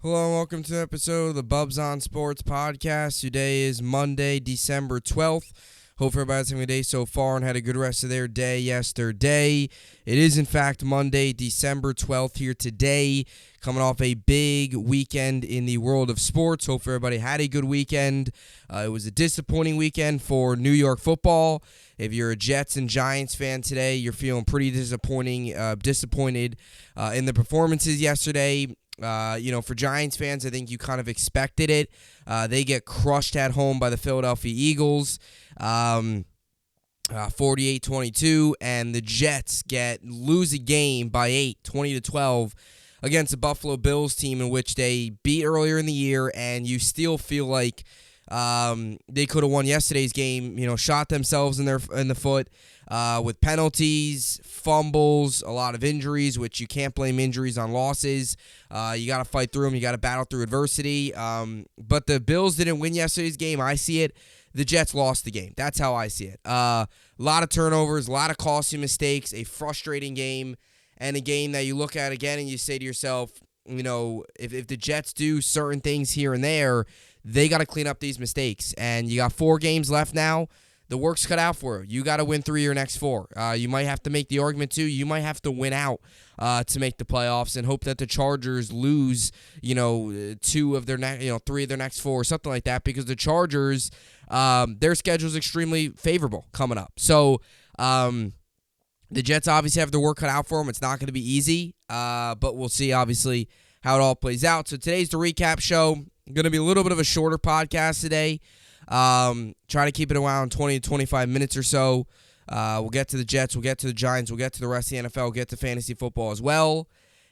Hello and welcome to the episode of the Bubbs on Sports podcast. Today is Monday, December 12th. Hope everybody's having a day so far and had a good rest of their day yesterday. It is, in fact, Monday, December 12th here today, coming off a big weekend in the world of sports. Hope everybody had a good weekend. It was a disappointing weekend for New York football. If you're a Jets and Giants fan today, you're feeling pretty disappointed in the performances yesterday. For Giants fans, I think you kind of expected it. They get crushed at home by the Philadelphia Eagles, 48-22, and the Jets lose a game by 8, 20-12, against the Buffalo Bills team in which they beat earlier in the year, and you still feel like they could have won yesterday's game. Shot themselves in the foot with penalties, fumbles, a lot of injuries, which you can't blame injuries on losses. You got to fight through them. You got to battle through adversity. But the Bills didn't win yesterday's game. I see it. The Jets lost the game. That's how I see it. A lot of turnovers, a lot of costly mistakes, a frustrating game, and a game that you look at again and you say to yourself, if the Jets do certain things here and there, they got to clean up these mistakes. And you got 4 games left now. The work's cut out for you. You got to win 3 of your next 4. You might have to make the argument, too. You might have to win out to make the playoffs and hope that the Chargers lose, 3 of their next 4 or something like that, because the Chargers, their schedule is extremely favorable coming up. So the Jets obviously have their work cut out for them. It's not going to be easy, but we'll see, obviously, how it all plays out. So today's the recap show. Going to be a little bit of a shorter podcast today. Try to keep it around 20 to 25 minutes or so. We'll get to the Jets. We'll get to the Giants. We'll get to the rest of the NFL. We'll get to fantasy football as well.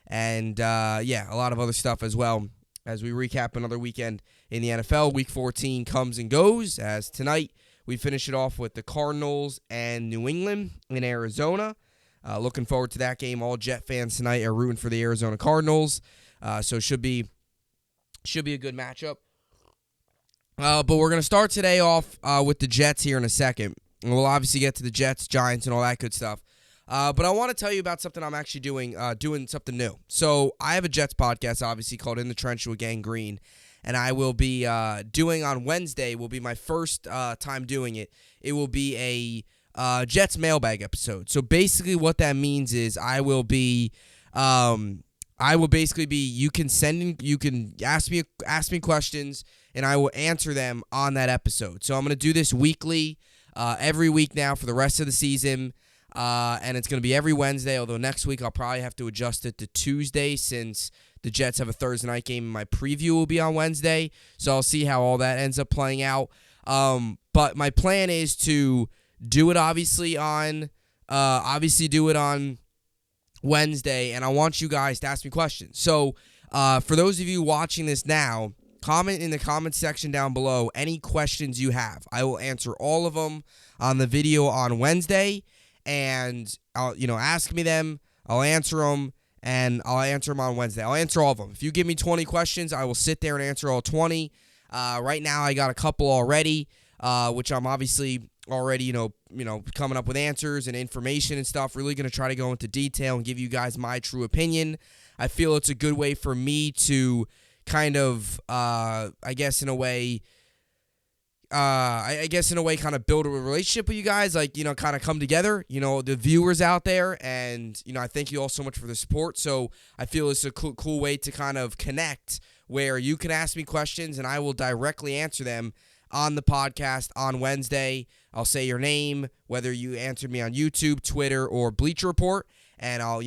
And, a lot of other stuff as well as we recap another weekend in the NFL. Week 14 comes and goes, as tonight we finish it off with the Cardinals and New England in Arizona. Looking forward to that game. All Jet fans tonight are rooting for the Arizona Cardinals. So it should be a good matchup. But we're going to start today off with the Jets here in a second. And we'll obviously get to the Jets, Giants, and all that good stuff. But I want to tell you about something I'm actually doing something new. So I have a Jets podcast, obviously, called In the Trench with Gang Green. And I will be doing on Wednesday, will be my first time doing it. It will be a Jets mailbag episode. So basically what that means is I will basically be, you can ask me questions, and I will answer them on that episode. So I'm going to do this weekly, every week now for the rest of the season, and it's going to be every Wednesday, although next week I'll probably have to adjust it to Tuesday since the Jets have a Thursday night game, and my preview will be on Wednesday, so I'll see how all that ends up playing out. But my plan is to do it obviously on Wednesday, and I want you guys to ask me questions. So for those of you watching this now, comment in the comment section down below any questions you have. I will answer all of them on the video on Wednesday, and I'll ask me them. I'll answer them, and I'll answer them on Wednesday. I'll answer all of them. If you give me 20 questions, I will sit there and answer all 20. Right now, I got a couple already, which I'm obviously already, coming up with answers and information and stuff. Really going to try to go into detail and give you guys my true opinion. I feel it's a good way for me to kind of, kind of build a relationship with you guys, kind of come together, the viewers out there, and, I thank you all so much for the support. So I feel it's a cool way to kind of connect where you can ask me questions and I will directly answer them on the podcast on Wednesday. I'll say your name, whether you answered me on YouTube, Twitter, or Bleacher Report, and I'll,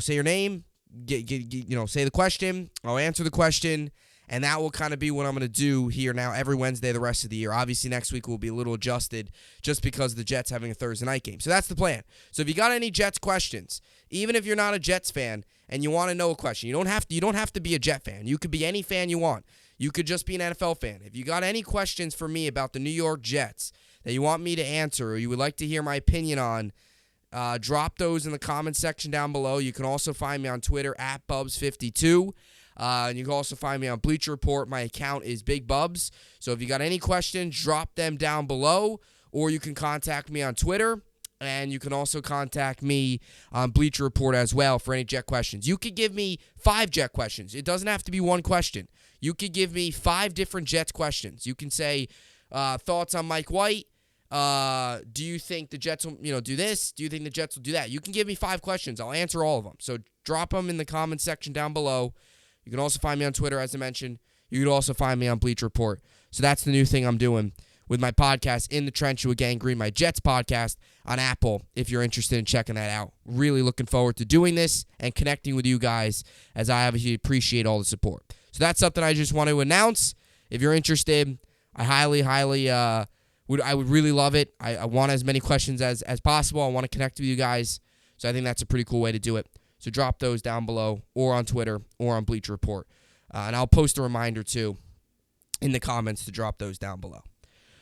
say your name, say the question, I'll answer the question, and that will kind of be what I'm going to do here now every Wednesday the rest of the year. Obviously, next week will be a little adjusted just because of the Jets having a Thursday night game. So that's the plan. So if you got any Jets questions, even if you're not a Jets fan and you want to know a question, you don't have to be a Jet fan. You could be any fan you want. You could just be an NFL fan. If you got any questions for me about the New York Jets that you want me to answer or you would like to hear my opinion on, drop those in the comments section down below. You can also find me on Twitter at Bubbs52. And you can also find me on Bleacher Report. My account is Big Bubbs. So if you got any questions, drop them down below. Or you can contact me on Twitter And you can also contact me on Bleacher Report as well for any Jet questions. You could give me 5 Jet questions. It doesn't have to be one question. You could give me 5 different Jets questions. You can say thoughts on Mike White. Do you think the Jets will, do this? Do you think the Jets will do that? You can give me 5 questions. I'll answer all of them. So drop them in the comments section down below. You can also find me on Twitter, as I mentioned. You can also find me on Bleacher Report. So that's the new thing I'm doing with my podcast, In the Trench with Gang Green, my Jets podcast on Apple, if you're interested in checking that out. Really looking forward to doing this and connecting with you guys, as I obviously appreciate all the support. So that's something I just want to announce. If you're interested, I highly, would really love it. I want as many questions as possible. I want to connect with you guys. So I think that's a pretty cool way to do it. So drop those down below or on Twitter or on Bleacher Report. And I'll post a reminder, too, in the comments to drop those down below.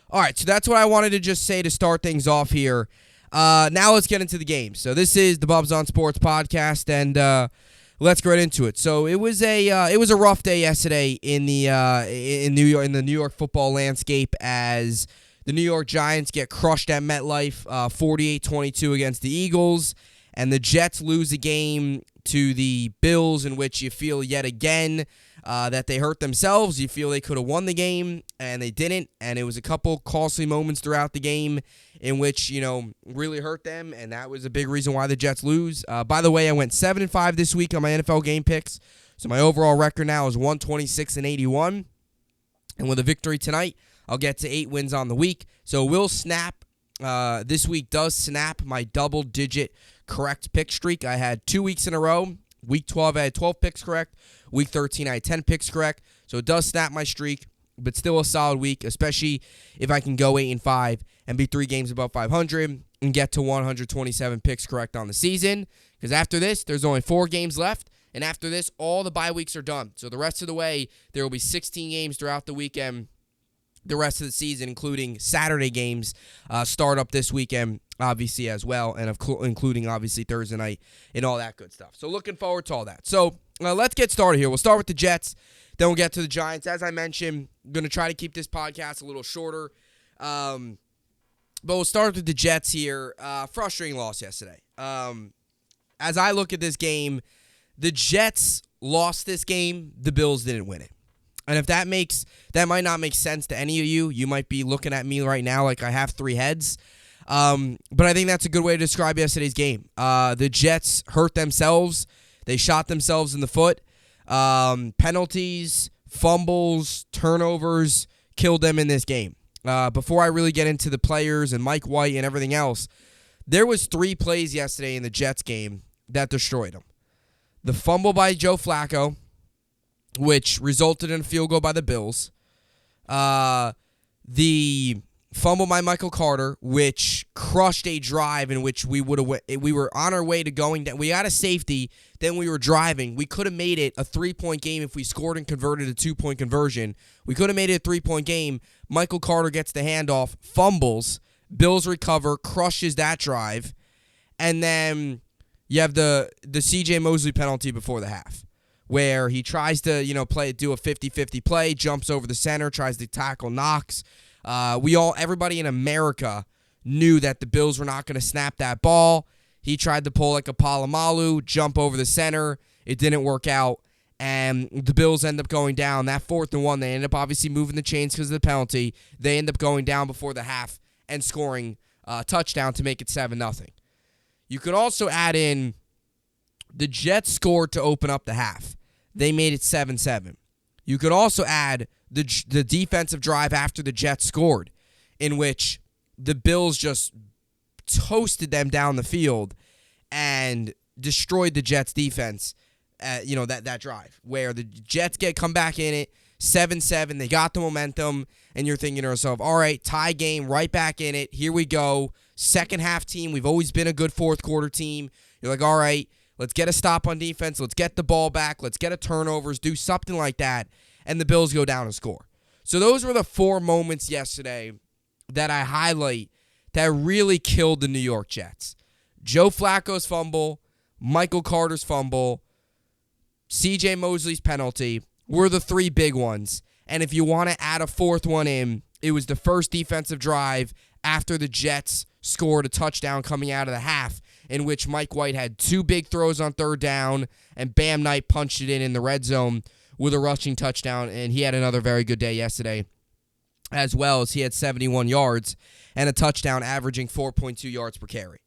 All right, so that's what I wanted to just say to start things off here. Now let's get into the game. So this is the Bubbs on Sports podcast, and let's get right into it. So it was a rough day yesterday in the New York football landscape, as the New York Giants get crushed at MetLife, 48-22 against the Eagles, and the Jets lose a game to the Bills, in which you feel yet again that they hurt themselves. You feel they could have won the game, and they didn't. And it was a couple costly moments throughout the game in which, really hurt them, and that was a big reason why the Jets lose. By the way, I went 7-5 this week on my NFL game picks, so my overall record now is 126-81. And with a victory tonight, I'll get to 8 wins on the week. So we'll snap. This week does snap my double-digit correct pick streak. I had 2 weeks in a row. Week 12, I had 12 picks correct. Week 13, I had 10 picks correct. So it does snap my streak, but still a solid week, especially if I can go 8-5 and be 3 games above 500 and get to 127 picks correct on the season. Because after this, there's only 4 games left, and after this, all the bye weeks are done. So the rest of the way, there will be 16 games throughout the weekend. The rest of the season, including Saturday games, start up this weekend, obviously, as well, and including, obviously, Thursday night and all that good stuff. So looking forward to all that. So let's get started here. We'll start with the Jets, then we'll get to the Giants. As I mentioned, I'm going to try to keep this podcast a little shorter, but we'll start with the Jets here. Frustrating loss yesterday. As I look at this game, the Jets lost this game. The Bills didn't win it. And if that might not make sense to any of you. You might be looking at me right now like I have 3 heads. But I think that's a good way to describe yesterday's game. The Jets hurt themselves. They shot themselves in the foot. Penalties, fumbles, turnovers killed them in this game. Before I really get into the players and Mike White and everything else, there was 3 plays yesterday in the Jets game that destroyed them. The fumble by Joe Flacco, which resulted in a field goal by the Bills. The fumble by Michael Carter, which crushed a drive in which we were on our way to going down. We had a safety, then we were driving. We could have made it a 3-point game if we scored and converted a 2-point conversion. We could have made it a 3-point game. Michael Carter gets the handoff, fumbles, Bills recover, crushes that drive, and then you have the C.J. Mosley penalty before the half, where he tries to, do a 50-50 play, jumps over the center, tries to tackle Knox. Everybody in America knew that the Bills were not going to snap that ball. He tried to pull like a Palomalu, jump over the center. It didn't work out, and the Bills end up going down. That 4th and 1, they end up obviously moving the chains because of the penalty. They end up going down before the half and scoring a touchdown to make it 7-0. You could also add in the Jets scored to open up the half. They made it 7-7. You could also add the defensive drive after the Jets scored, in which the Bills just toasted them down the field and destroyed the Jets defense. That drive where the Jets come back in it 7-7. They got the momentum, and you're thinking to yourself, all right, tie game, right back in it. Here we go. Second half team. We've always been a good 4th quarter team. You're like, all right, let's get a stop on defense. Let's get the ball back. Let's get a turnovers. Do something like that. And the Bills go down and score. So those were the 4 moments yesterday that I highlight that really killed the New York Jets. Joe Flacco's fumble, Michael Carter's fumble, C.J. Mosley's penalty were the 3 big ones. And if you want to add a 4th one in, it was the first defensive drive after the Jets scored a touchdown coming out of the half, in which Mike White had 2 big throws on third down, and Bam Knight punched it in the red zone with a rushing touchdown, and he had another very good day yesterday as well, as he had 71 yards and a touchdown averaging 4.2 yards per carry.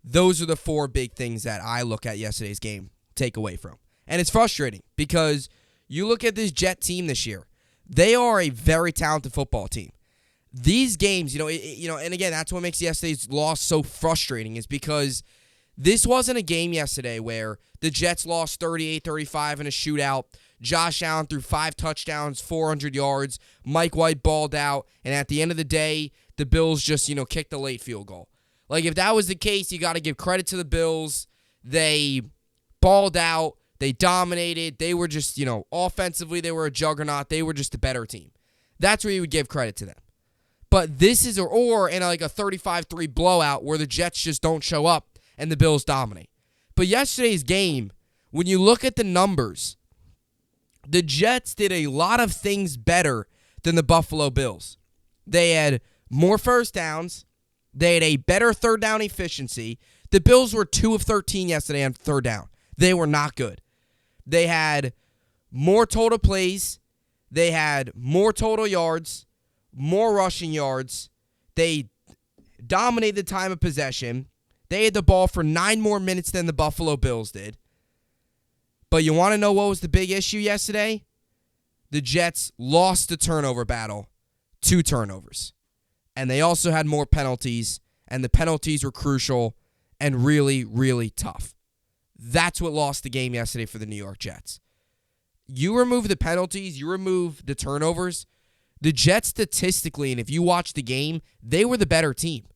Those are the 4 big things that I look at yesterday's game, take away from. And it's frustrating because you look at this Jet team this year. They are a very talented football team. These games, and again, that's what makes yesterday's loss so frustrating, is because this wasn't a game yesterday where the Jets lost 38-35 in a shootout. Josh Allen threw 5 touchdowns, 400 yards. Mike White balled out. And at the end of the day, the Bills just, kicked a late field goal. Like, if that was the case, you got to give credit to the Bills. They balled out. They dominated. They were just, offensively, they were a juggernaut. They were just a better team. That's where you would give credit to them. But this is, or in like a 35-3 blowout where the Jets just don't show up and the Bills dominate. But yesterday's game, when you look at the numbers, the Jets did a lot of things better than the Buffalo Bills. They had more first downs. They had a better third down efficiency. The Bills were 2 of 13 yesterday on third down. They were not good. They had more total plays. They had more total yards, more rushing yards. They dominated the time of possession. They had the ball for 9 more minutes than the Buffalo Bills did. But you want to know what was the big issue yesterday? The Jets lost the turnover battle, 2 turnovers. And they also had more penalties, and the penalties were crucial and really, really tough. That's what lost the game yesterday for the New York Jets. You remove the penalties, you remove the turnovers, the Jets statistically, and if you watch the game, they were the better team.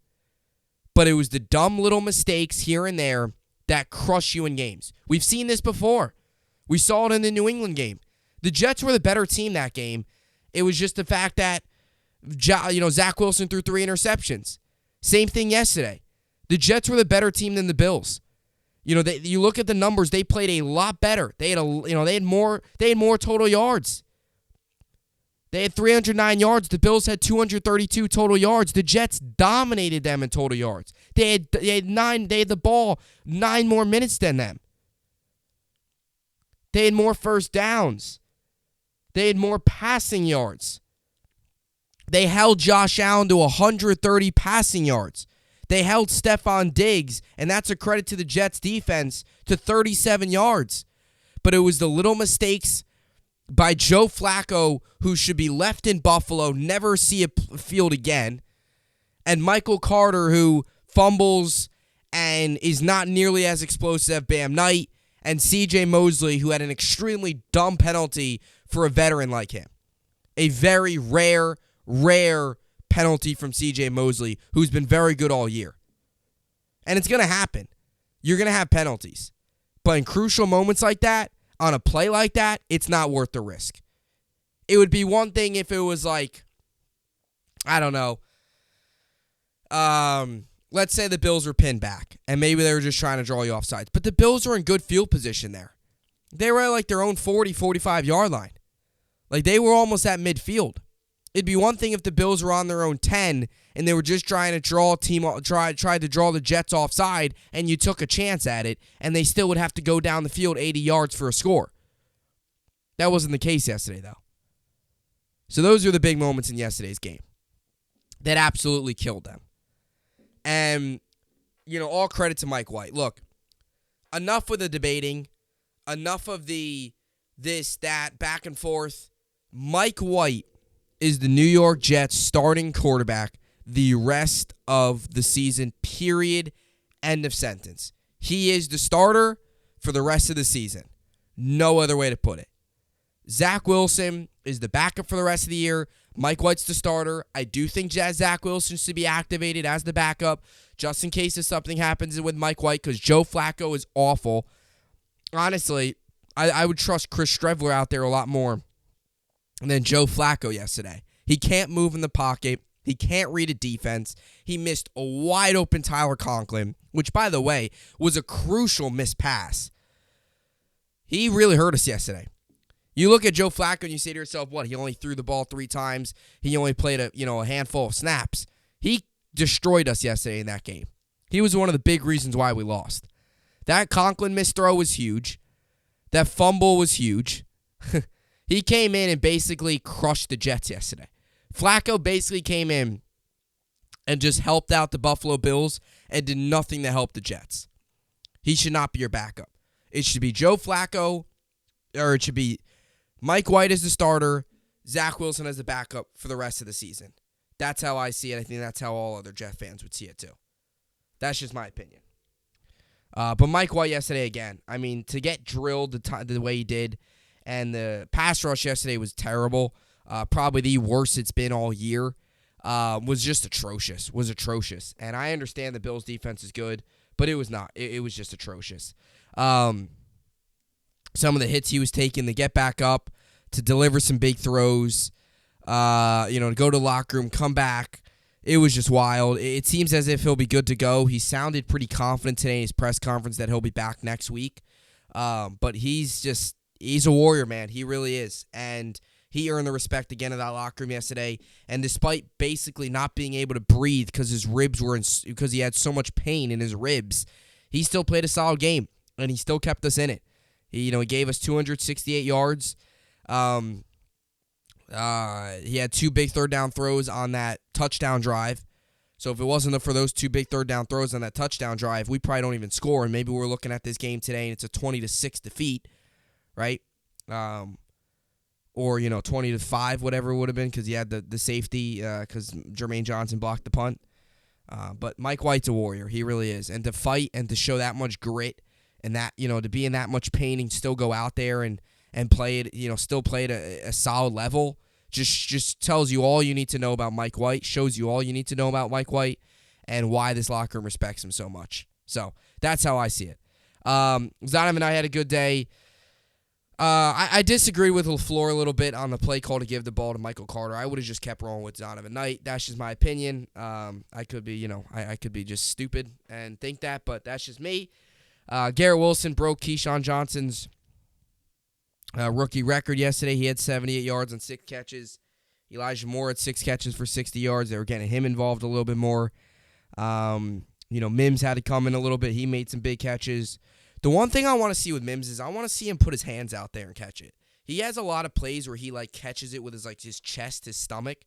But it was the dumb little mistakes here and there that crush you in games. We've seen this before. We saw it in the New England game. The Jets were the better team that game. It was just the fact that Zach Wilson threw 3 interceptions. Same thing yesterday. The Jets were the better team than the Bills. You look at the numbers, they played a lot better. They had more total yards. They had 309 yards. The Bills had 232 total yards. The Jets dominated them in total yards. They had the ball 9 more minutes than them. They had more first downs. They had more passing yards. They held Josh Allen to 130 passing yards. They held Stephon Diggs, and that's a credit to the Jets defense, to 37 yards. But it was the little mistakes by Joe Flacco, who should be left in Buffalo, never see a field again, and Michael Carter, who fumbles and is not nearly as explosive as Bam Knight, and C.J. Mosley, who had an extremely dumb penalty for a veteran like him. A very rare penalty from C.J. Mosley, who's been very good all year. And it's going to happen. You're going to have penalties. But in crucial moments like that, on a play like that, it's not worth the risk. It would be one thing if it was like, I don't know, let's say the Bills were pinned back, and maybe they were just trying to draw you off sides. But the Bills were in good field position there. They were at like their own 40, 45-yard line. Like they were almost at midfield. It'd be one thing if the Bills were on their own 10 and they were just trying to tried to draw the Jets offside, and you took a chance at it, and they still would have to go down the field 80 yards for a score. That wasn't the case yesterday, though. So those are the big moments in yesterday's game that absolutely killed them. And, all credit to Mike White. Look, enough with the debating, enough of the this, that, back and forth. Mike White is the New York Jets starting quarterback the rest of the season, period, end of sentence. He is the starter for the rest of the season. No other way to put it. Zach Wilson is the backup for the rest of the year. Mike White's the starter. I do think Zach Wilson should be activated as the backup just in case if something happens with Mike White, because Joe Flacco is awful. Honestly, I would trust Chris Streveler out there a lot more than Joe Flacco yesterday. He can't move in the pocket. He can't read a defense. He missed a wide-open Tyler Conklin, which, by the way, was a crucial missed pass. He really hurt us yesterday. You look at Joe Flacco and you say to yourself, what, he only threw the ball 3 times. He only played a handful of snaps. He destroyed us yesterday in that game. He was one of the big reasons why we lost. That Conklin missed throw was huge. That fumble was huge. He came in and basically crushed the Jets yesterday. Flacco basically came in and just helped out the Buffalo Bills and did nothing to help the Jets. He should not be your backup. It should be Joe Flacco, or it should be Mike White as the starter, Zach Wilson as the backup for the rest of the season. That's how I see it. I think that's how all other Jet fans would see it too. That's just my opinion. But Mike White yesterday again. I mean, to get drilled the way he did, and the pass rush yesterday was terrible. Probably the worst it's been all year. Was just atrocious. Was atrocious. And I understand the Bills' defense is good, but it was not. It was just atrocious. Some of the hits he was taking to get back up, to deliver some big throws, to go to the locker room, come back. It was just wild. It seems as if he'll be good to go. He sounded pretty confident today in his press conference that he'll be back next week. But he's a warrior, man. He really is. And he earned the respect again of that locker room yesterday. And despite basically not being able to breathe because his ribs because he had so much pain in his ribs, he still played a solid game. And he still kept us in it. He gave us 268 yards. He had 2 big third down throws on that touchdown drive. So if it wasn't for those 2 big third down throws on that touchdown drive, we probably don't even score. And maybe we're looking at this game today and it's a 20-6 defeat, right? Or 20-5, whatever it would have been, because he had the safety because Jermaine Johnson blocked the punt. But Mike White's a warrior. He really is. And to fight and to show that much grit and that, to be in that much pain and still go out there and play it, still play at a solid level, just tells you all you need to know about Mike White, shows you all you need to know about Mike White and why this locker room respects him so much. So that's how I see it. Zonovan and I had a good day. I disagree with LaFleur a little bit on the play call to give the ball to Michael Carter. I would have just kept rolling with Zonovan Knight. That's just my opinion. I could be, I could be just stupid and think that, but that's just me. Garrett Wilson broke Keyshawn Johnson's rookie record yesterday. He had 78 yards on 6 catches. Elijah Moore had 6 catches for 60 yards. They were getting him involved a little bit more. Mims had to come in a little bit. He made some big catches. The one thing I want to see with Mims is I want to see him put his hands out there and catch it. He has a lot of plays where he catches it with his chest, his stomach.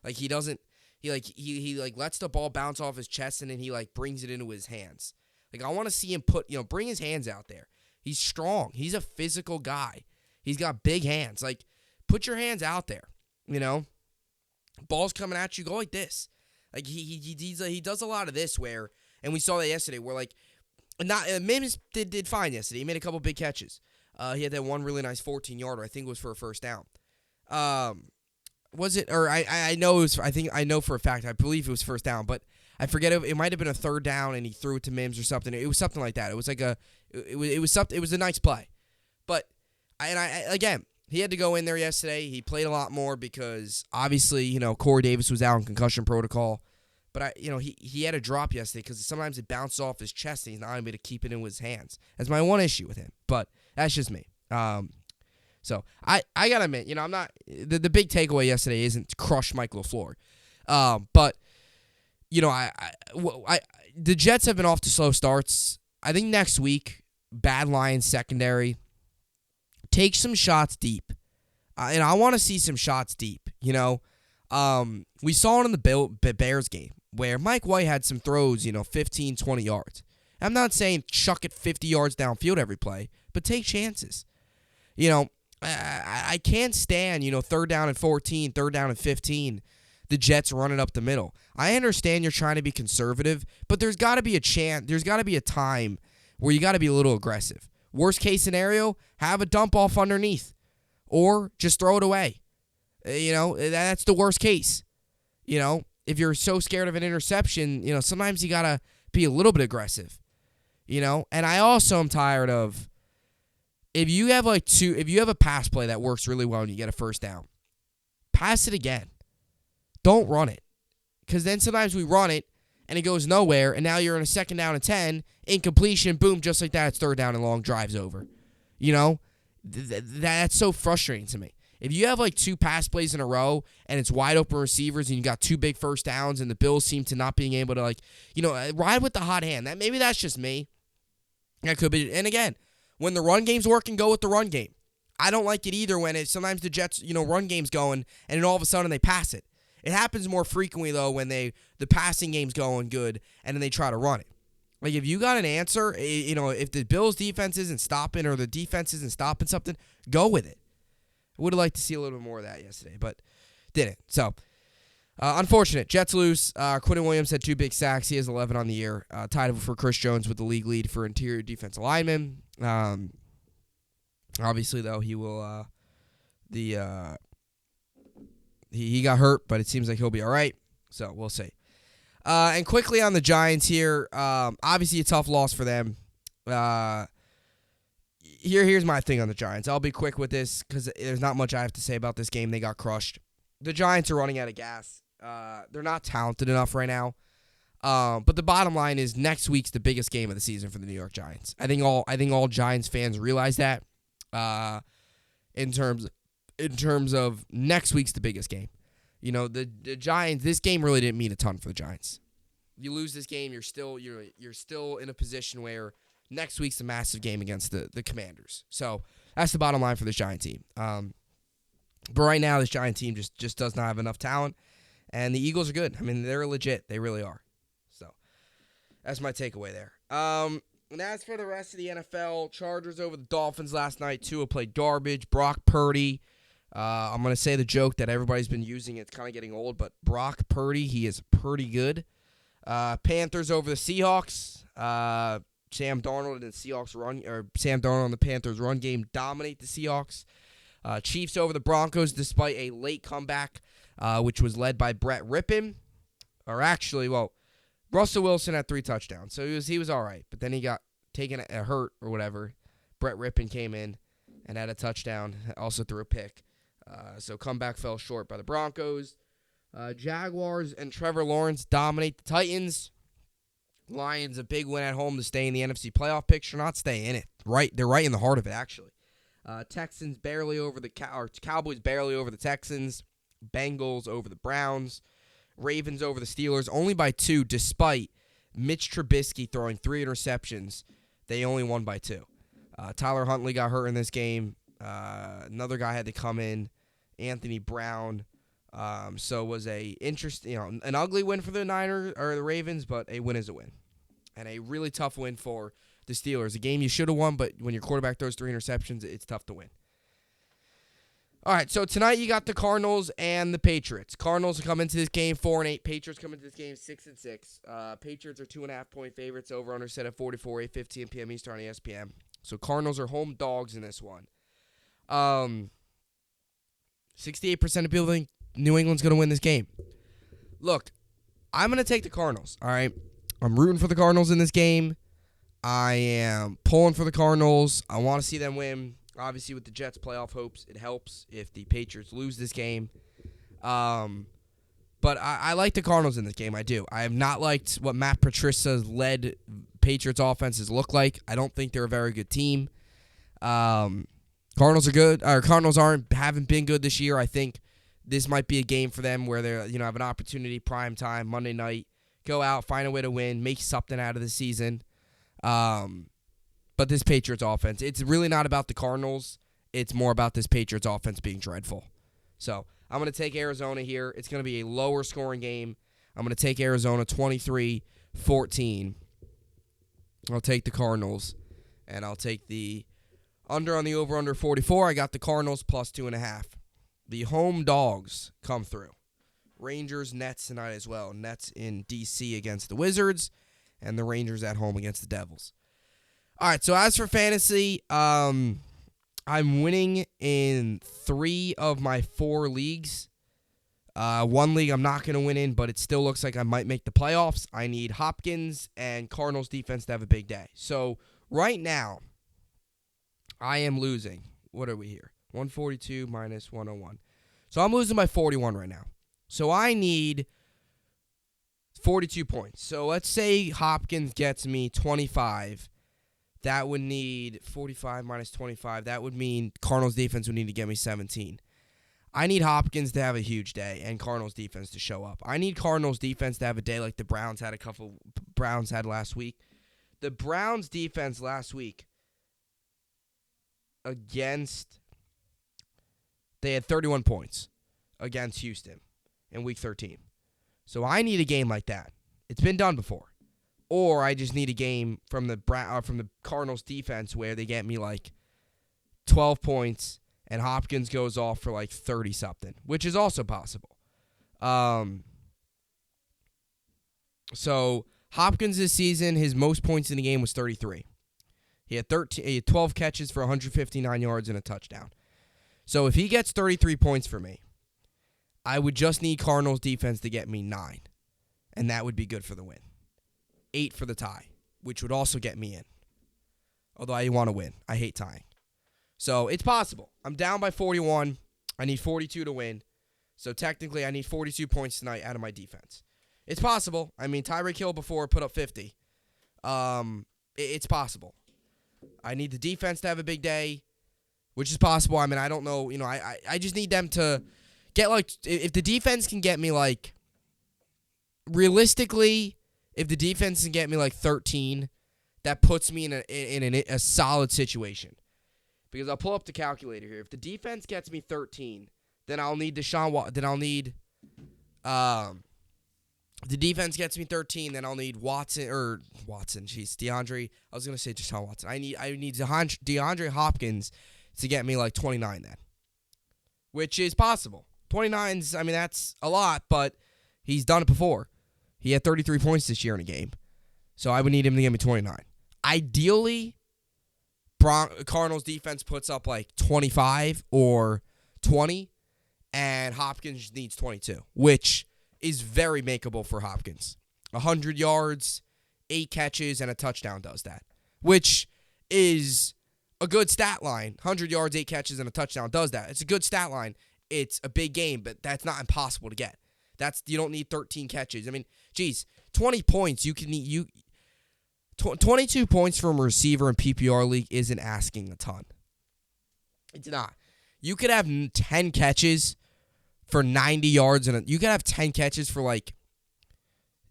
He doesn't. He lets the ball bounce off his chest and then he brings it into his hands. I want to see him bring his hands out there. He's strong. He's a physical guy. He's got big hands. Put your hands out there. Ball's coming at you, go like this. He does a lot of this where, and we saw that yesterday, where Mims did fine yesterday. He made a couple big catches. He had that one really nice 14-yarder. I think it was for a first down. Was it? Or I know it was. I know for a fact. I believe it was first down, but I forget it might have been a third down and he threw it to Mims or something. It was something like that. It was it was a nice play, but again, he had to go in there yesterday. He played a lot more because obviously Corey Davis was out in concussion protocol, but he had a drop yesterday because sometimes it bounces off his chest and he's not able to keep it in with his hands. That's my one issue with him, but that's just me. So I gotta admit, I'm not the big takeaway yesterday isn't to crush Mike LaFleur, but. The Jets have been off to slow starts. I think next week, bad Lions secondary, take some shots deep. And I want to see some shots deep, We saw it in the Bears game where Mike White had some throws, 15, 20 yards. I'm not saying chuck it 50 yards downfield every play, but take chances. I can't stand, third down and 14, third down and 15. The Jets running up the middle. I understand you're trying to be conservative, but there's got to be a chance. There's got to be a time where you got to be a little aggressive. Worst case scenario, have a dump off underneath, or just throw it away. That's the worst case. If you're so scared of an interception, sometimes you got to be a little bit aggressive. And I also am tired of if you have a pass play that works really well and you get a first down, pass it again. Don't run it. Because then sometimes we run it, and it goes nowhere, and now you're in a second down and 10, incompletion, boom, just like that, it's third down and long drive's over. That's so frustrating to me. If you have like 2 pass plays in a row and it's wide open receivers and you got 2 big first downs and the Bills seem to not being able to ride with the hot hand. Maybe that's just me. That could be. And again, when the run game's working, go with the run game. I don't like it either when sometimes the Jets, run game's going and then all of a sudden they pass it. It happens more frequently though when the passing game's going good and then they try to run it. Like if you got an answer, if the Bills defense isn't stopping or the defense isn't stopping something, go with it. I would have liked to see a little bit more of that yesterday, but didn't. So, unfortunate. Jets lose. Quinton Williams had 2 big sacks. He has 11 on the year. Tied for Chris Jones with the league lead for interior defensive linemen. Obviously, though, he will he got hurt, but it seems like he'll be all right. So, we'll see. And quickly on the Giants here, obviously a tough loss for them. Here's my thing on the Giants. I'll be quick with this because there's not much I have to say about this game. They got crushed. The Giants are running out of gas. They're not talented enough right now. But the bottom line is next week's the biggest game of the season for the New York Giants. I think all Giants fans realize that. In terms of next week's the biggest game. The Giants, this game really didn't mean a ton for the Giants. You lose this game, you're still in a position where next week's a massive game against the Commanders. So that's the bottom line for this Giant team. But right now, this Giant team just does not have enough talent, and the Eagles are good. I mean, they're legit. They really are. So that's my takeaway there. And as for the rest of the NFL, Chargers over the Dolphins last night. Tua played garbage. Brock Purdy. I'm going to say the joke that everybody's been using. It's kind of getting old, but Brock Purdy, he is pretty good. Panthers over the Seahawks. Sam Darnold and the Panthers run game dominate the Seahawks. Chiefs over the Broncos despite a late comeback, which was led by Brett Rippon. Russell Wilson had 3 touchdowns, so he was all right. But then he got taken a hurt or whatever. Brett Rippon came in and had a touchdown, also threw a pick. So comeback fell short by the Broncos. Jaguars and Trevor Lawrence dominate the Titans. Lions, a big win at home to stay in the NFC playoff picture. Not stay in it. They're right in the heart of it, actually. Texans barely over Cowboys barely over the Texans. Bengals over the Browns. Ravens over the Steelers, only by 2, despite Mitch Trubisky throwing 3 interceptions. They only won by 2. Tyler Huntley got hurt in this game. Another guy had to come in, Anthony Brown. So it was an ugly win for the Niners or the Ravens, but a win is a win, and a really tough win for the Steelers. A game you should have won, but when your quarterback throws 3 interceptions, it's tough to win. All right, so tonight you got the Cardinals and the Patriots. Cardinals come into this game 4-8. Patriots come into this game 6-6. Patriots are 2.5-point favorites. Over under set at 44. 8:15 p.m. Eastern on ESPN. So Cardinals are home dogs in this one. 68% of people think New England's going to win this game. Look, I'm going to take the Cardinals. All right, I'm rooting for the Cardinals in this game. I am pulling for the Cardinals. I want to see them win. Obviously, with the Jets' playoff hopes, it helps if the Patriots lose this game. But I like the Cardinals in this game. I do. I have not liked what Matt Patricia's led Patriots offenses look like. I don't think they're a very good team. Cardinals are good. Cardinals haven't been good this year. I think this might be a game for them where they have an opportunity, prime time, Monday night, go out, find a way to win, make something out of the season. But this Patriots offense, it's really not about the Cardinals. It's more about this Patriots offense being dreadful. So I'm going to take Arizona here. It's going to be a lower scoring game. I'm going to take Arizona 23-14. I'll take the Cardinals, and I'll take the under on the over-under 44. I got the Cardinals plus 2.5. The home dogs come through. Rangers, Nets tonight as well. Nets in D.C. against the Wizards, and the Rangers at home against the Devils. All right, so as for fantasy, I'm winning in 3 of my 4 leagues. One league I'm not going to win in, but it still looks like I might make the playoffs. I need Hopkins and Cardinals defense to have a big day. So right now, I am losing. What are we here? 142 minus 101. So I'm losing by 41 right now. So I need 42 points. So let's say Hopkins gets me 25. That would need 45 minus 25. That would mean Cardinals defense would need to get me 17. I need Hopkins to have a huge day and Cardinals defense to show up. I need Cardinals defense to have a day like the Browns had last week. The Browns defense last week they had 31 points against Houston in week 13. So I need a game like that. It's been done before. Or I just need a game from the Cardinals defense where they get me like 12 points and Hopkins goes off for like 30-something, which is also possible. So Hopkins this season, his most points in the game was 33. He had 12 catches for 159 yards and a touchdown. So if he gets 33 points for me, I would just need Cardinals defense to get me 9, and that would be good for the win. 8 for the tie, which would also get me in. Although I want to win. I hate tying. So it's possible. I'm down by 41. I need 42 to win. So technically I need 42 points tonight out of my defense. It's possible. I mean, Tyreek Hill before put up 50. It's possible. I need the defense to have a big day, which is possible. I mean, I don't know. You know, I just need them to get like, if the defense can get me like, realistically, if the defense can get me like 13, that puts me in a solid situation. Because I'll pull up the calculator here. If the defense gets me 13, then I'll need the defense gets me 13, then I'll need DeAndre. I was going to say Deshaun Watson. I need DeAndre Hopkins to get me like 29 then. Which is possible. 29's, I mean, that's a lot, but he's done it before. He had 33 points this year in a game. So I would need him to get me 29. Ideally, Cardinals defense puts up like 25 or 20, and Hopkins needs 22, which is very makeable for Hopkins. 100 yards, 8 catches, and a touchdown does that, which is a good stat line. 100 yards, 8 catches, and a touchdown does that. It's a good stat line. It's a big game, but that's not impossible to get. You don't need 13 catches. I mean, geez, 20 points. 22 points from a receiver in PPR league isn't asking a ton. It's not. You could have 10 catches for 90 yards, and you could have 10 catches for like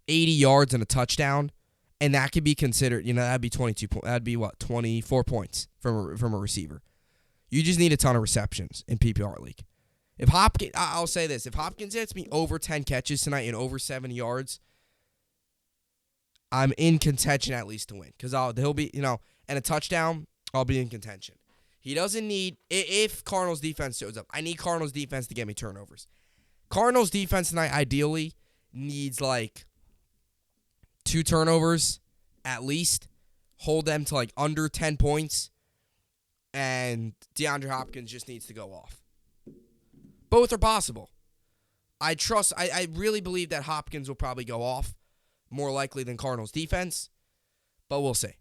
80 yards and a touchdown, and that could be considered, that'd be 22 points. That'd be what, 24 points from a receiver. You just need a ton of receptions in PPR league. I'll say this, if Hopkins hits me over 10 catches tonight and over 70 yards, I'm in contention at least to win. Because he'll be, and a touchdown, I'll be in contention. He doesn't need, if Cardinals defense shows up, I need Cardinals defense to get me turnovers. Cardinals defense tonight ideally needs like 2 turnovers at least. Hold them to like under 10 points. And DeAndre Hopkins just needs to go off. Both are possible. I really believe that Hopkins will probably go off more likely than Cardinals defense, but we'll see.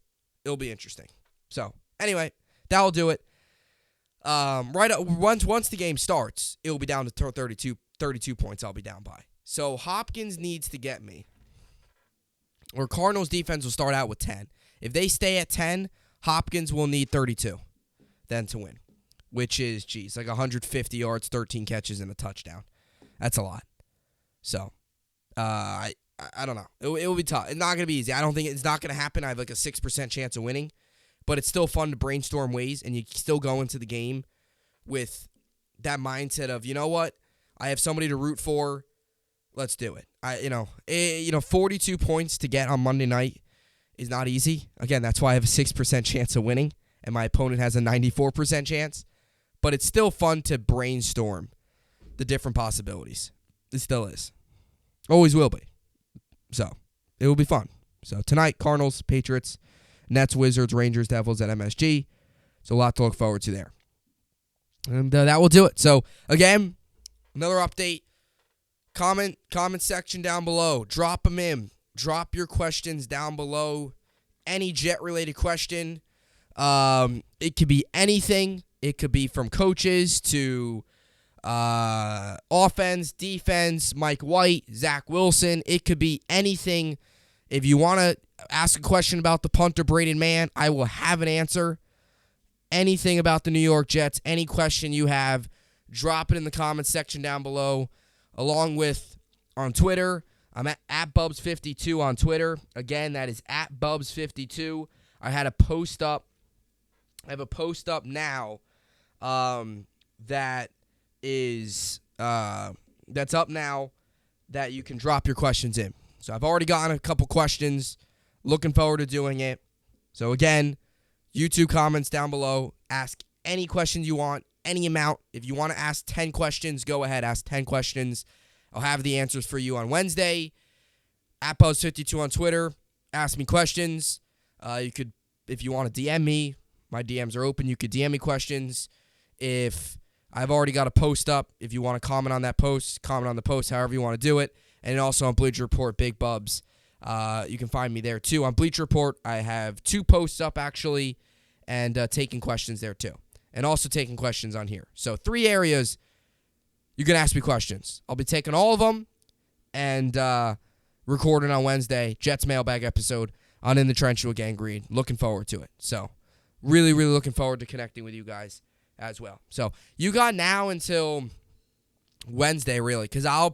It'll be interesting. So, anyway, that'll do it. Once the game starts, it'll be down to 32 points I'll be down by. So, Hopkins needs to get me, or Cardinals defense will start out with 10. If they stay at 10, Hopkins will need 32 then to win, which is, like 150 yards, 13 catches, and a touchdown. That's a lot. So, I don't know. It will be tough. It's not going to be easy. I don't think it's not going to happen. I have like a 6% chance of winning, but it's still fun to brainstorm ways, and you still go into the game with that mindset of, you know what? I have somebody to root for. Let's do it. 42 points to get on Monday night is not easy. Again, that's why I have a 6% chance of winning, and my opponent has a 94% chance. But it's still fun to brainstorm the different possibilities. It still is. Always will be. So, it will be fun. So, tonight, Cardinals, Patriots, Nets, Wizards, Rangers, Devils at MSG. So, a lot to look forward to there. And that will do it. So, again, another update. Comment section down below. Drop them in. Drop your questions down below. Any Jet-related question. It could be anything. It could be from coaches to offense, defense, Mike White, Zach Wilson. It could be anything. If you want to ask a question about the punter, Braden Mann, I will have an answer. Anything about the New York Jets, any question you have, drop it in the comments section down below. Along with on Twitter, I'm at Bubbs52 on Twitter. Again, that is at Bubbs52. I had a post up. I have a post up now that is that's up now that you can drop your questions in. So I've already gotten a couple questions. Looking forward to doing it. So again, YouTube comments down below. Ask any questions you want, any amount. If you want to ask 10 questions, go ahead, ask 10 questions. I'll have the answers for you on Wednesday. At Bubbs52 on Twitter. Ask me questions. You could, if you want to DM me, my DMs are open. You could DM me questions. If I've already got a post up, if you want to comment on that post, comment on the post, however you want to do it. And also on Bleacher Report, Big Bubbs. You can find me there too. On Bleacher Report, I have 2 posts up actually, and taking questions there too. And also taking questions on here. So 3 areas you can ask me questions. I'll be taking all of them and recording on Wednesday, Jets mailbag episode on In the Trench with Gang Green. Looking forward to it. So really, really looking forward to connecting with you guys as well. So you got now until Wednesday, really, because I'll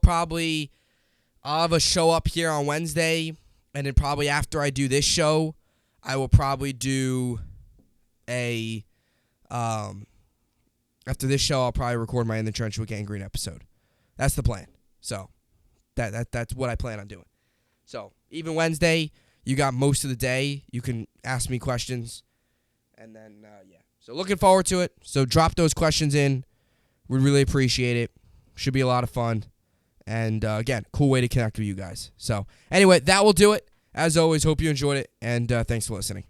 have a show up here on Wednesday, and then probably after I do this show, I will probably do a after this show, I'll probably record my In the Trench with Gang Green episode. That's the plan. So that's what I plan on doing. So even Wednesday, you got most of the day. You can ask me questions, and then yeah. So looking forward to it. So drop those questions in. We'd really appreciate it. Should be a lot of fun. And again, cool way to connect with you guys. So anyway, that will do it. As always, hope you enjoyed it, and thanks for listening.